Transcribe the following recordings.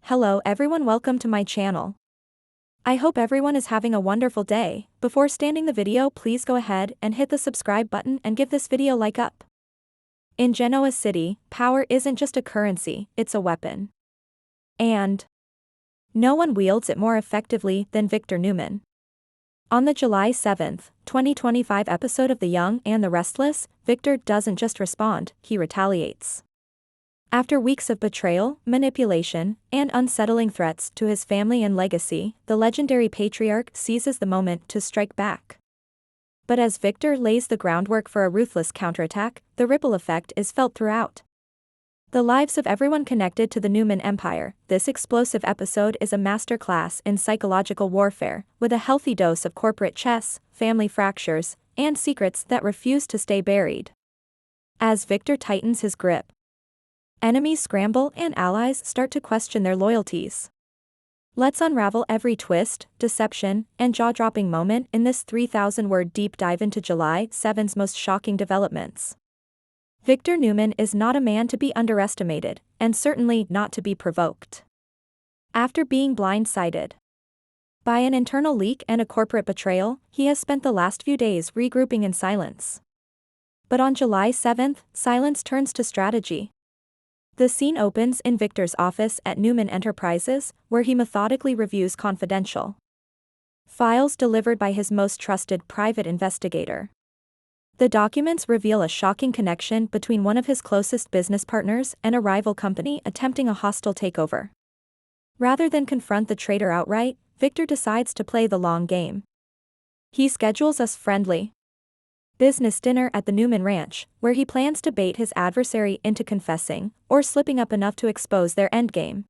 Hello everyone, welcome to my channel. I hope everyone is having a wonderful day. Before starting the video, please go ahead and hit the subscribe button and give this video like up. In Genoa City, power isn't just a currency, it's a weapon. And no one wields it more effectively than Victor Newman. On the July 7, 2025 episode of The Young and the Restless, Victor doesn't just respond, he retaliates. After weeks of betrayal, manipulation, and unsettling threats to his family and legacy, the legendary patriarch seizes the moment to strike back. But as Victor lays the groundwork for a ruthless counterattack, the ripple effect is felt throughout the lives of everyone connected to the Newman Empire. This explosive episode is a masterclass in psychological warfare, with a healthy dose of corporate chess, family fractures, and secrets that refuse to stay buried. As Victor tightens his grip, enemies scramble and allies start to question their loyalties. Let's unravel every twist, deception, and jaw-dropping moment in this 3,000-word deep dive into July 7's most shocking developments. Victor Newman is not a man to be underestimated, and certainly not to be provoked. After being blindsided by an internal leak and a corporate betrayal, he has spent the last few days regrouping in silence. But on July 7, silence turns to strategy. The scene opens in Victor's office at Newman Enterprises, where he methodically reviews confidential files delivered by his most trusted private investigator. The documents reveal a shocking connection between one of his closest business partners and a rival company attempting a hostile takeover. Rather than confront the traitor outright, Victor decides to play the long game. He schedules a friendly business dinner at the Newman Ranch, where he plans to bait his adversary into confessing, or slipping up enough to expose their endgame.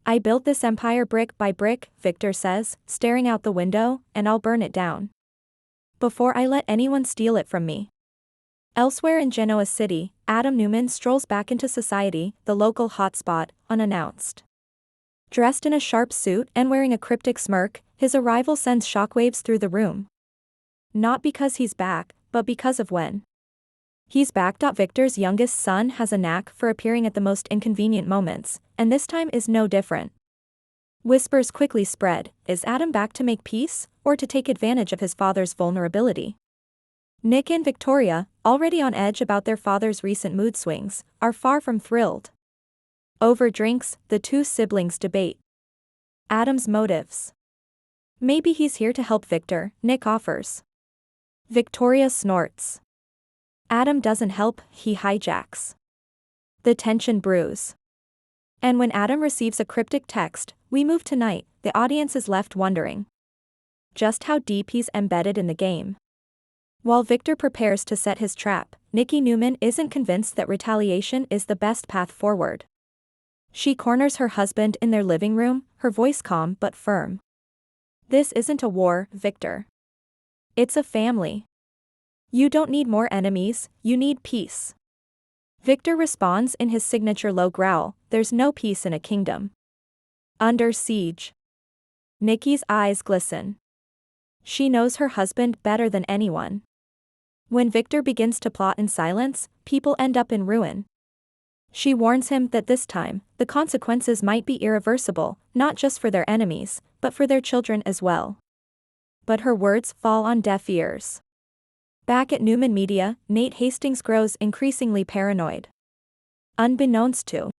"I built this empire brick by brick," Victor says, staring out the window, "and I'll burn it down before I let anyone steal it from me." Elsewhere in Genoa City, Adam Newman strolls back into society, the local hotspot, unannounced. Dressed in a sharp suit and wearing a cryptic smirk, his arrival sends shockwaves through the room. Not because he's back, but because of when he's back. Victor's youngest son has a knack for appearing at the most inconvenient moments, and this time is no different. Whispers quickly spread: is Adam back to make peace, or to take advantage of his father's vulnerability? Nick and Victoria, already on edge about their father's recent mood swings, are far from thrilled. Over drinks, the two siblings debate Adam's motives. "Maybe he's here to help Victor," Nick offers. Victoria snorts. "Adam doesn't help, he hijacks." The tension brews. And when Adam receives a cryptic text, "We move tonight," the audience is left wondering just how deep he's embedded in the game. While Victor prepares to set his trap, Nikki Newman isn't convinced that retaliation is the best path forward. She corners her husband in their living room, her voice calm but firm. "This isn't a war, Victor. It's a family. You don't need more enemies, you need peace." Victor responds in his signature low growl, "There's no peace in a kingdom under siege." Nikki's eyes glisten. She knows her husband better than anyone. When Victor begins to plot in silence, people end up in ruin. She warns him that this time, the consequences might be irreversible, not just for their enemies, but for their children as well. But her words fall on deaf ears. Back at Newman Media, Nate Hastings grows increasingly paranoid. Unbeknownst to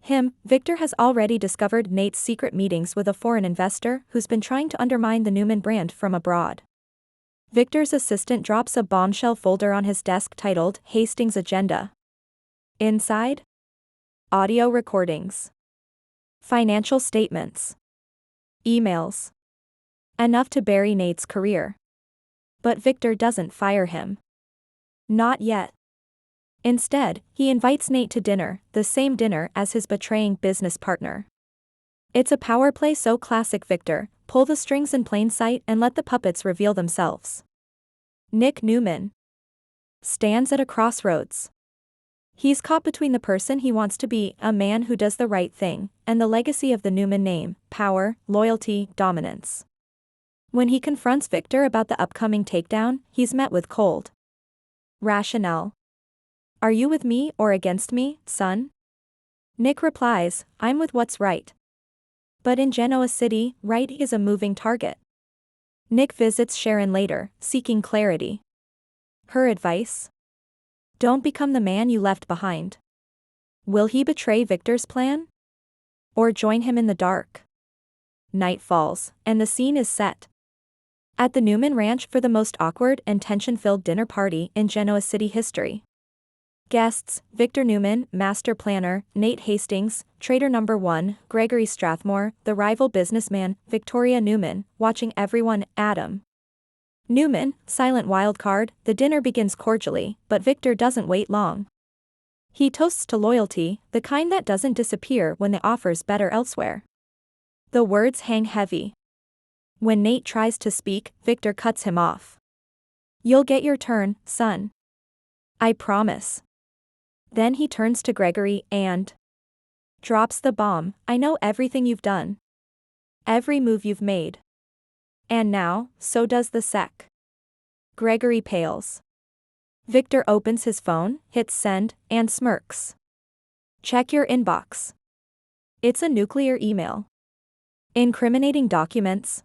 him, Victor has already discovered Nate's secret meetings with a foreign investor who's been trying to undermine the Newman brand from abroad. Victor's assistant drops a bombshell folder on his desk titled Hastings' Agenda. Inside, audio recordings, financial statements, emails. Enough to bury Nate's career. But Victor doesn't fire him. Not yet. Instead, he invites Nate to dinner, the same dinner as his betraying business partner. It's a power play so classic Victor: pull the strings in plain sight and let the puppets reveal themselves. Nick Newman stands at a crossroads. He's caught between the person he wants to be, a man who does the right thing, and the legacy of the Newman name: power, loyalty, dominance. When he confronts Victor about the upcoming takedown, he's met with cold rationale. "Are you with me or against me, son?" Nick replies, I'm with what's right. But in Genoa City, right is a moving target. Nick visits Sharon later, seeking clarity. Her advice? Don't become the man you left behind. Will he betray Victor's plan? Or join him in the dark? Night falls, and the scene is set at the Newman Ranch for the most awkward and tension-filled dinner party in Genoa City history. Guests, Victor Newman, master planner, Nate Hastings, traitor number 1, Gregory Strathmore, the rival businessman, Victoria Newman, watching everyone, Adam. Newman, silent wildcard. The dinner begins cordially, but Victor doesn't wait long. He toasts to loyalty, the kind that doesn't disappear when the offer's better elsewhere. The words hang heavy. When Nate tries to speak, Victor cuts him off. You'll get your turn, son. I promise. Then he turns to Gregory and drops the bomb. I know everything you've done. Every move you've made. And now, so does the sec. Gregory pales. Victor opens his phone, hits send, and smirks. Check your inbox. It's a nuclear email. Incriminating documents.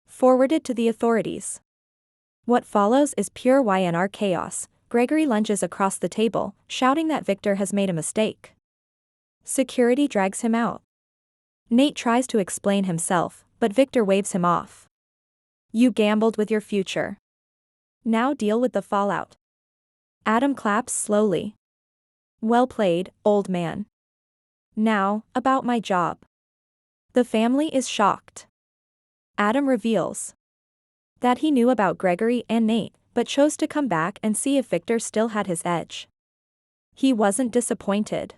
Forwarded to the authorities. What follows is pure Y&R chaos. Gregory lunges across the table, shouting that Victor has made a mistake. Security drags him out. Nate tries to explain himself, but Victor waves him off. You gambled with your future. Now deal with the fallout. Adam claps slowly. Well played, old man. Now, about my job. The family is shocked. Adam reveals that he knew about Gregory and Nate, but chose to come back and see if Victor still had his edge. He wasn't disappointed.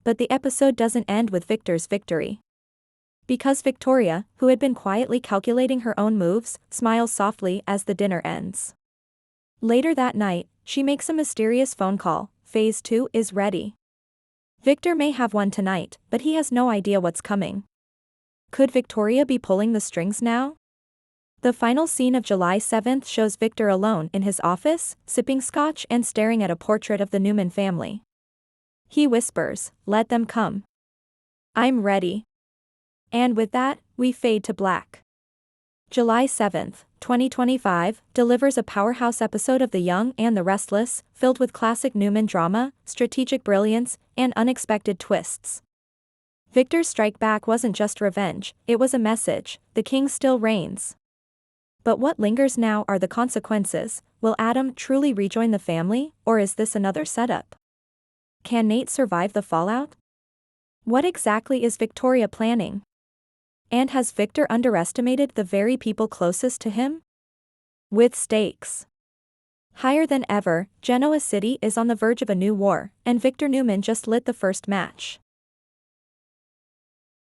But the episode doesn't end with Victor's victory. Because Victoria, who had been quietly calculating her own moves, smiles softly as the dinner ends. Later that night, she makes a mysterious phone call. Phase 2 is ready. Victor may have won tonight, but he has no idea what's coming. Could Victoria be pulling the strings now? The final scene of July 7th shows Victor alone in his office, sipping scotch and staring at a portrait of the Newman family. He whispers, "Let them come. I'm ready." And with that, we fade to black. July 7th, 2025, delivers a powerhouse episode of The Young and the Restless, filled with classic Newman drama, strategic brilliance, and unexpected twists. Victor's strike back wasn't just revenge, it was a message: the king still reigns. But what lingers now are the consequences. Will Adam truly rejoin the family, or is this another setup? Can Nate survive the fallout? What exactly is Victoria planning? And has Victor underestimated the very people closest to him? With stakes higher than ever, Genoa City is on the verge of a new war, and Victor Newman just lit the first match.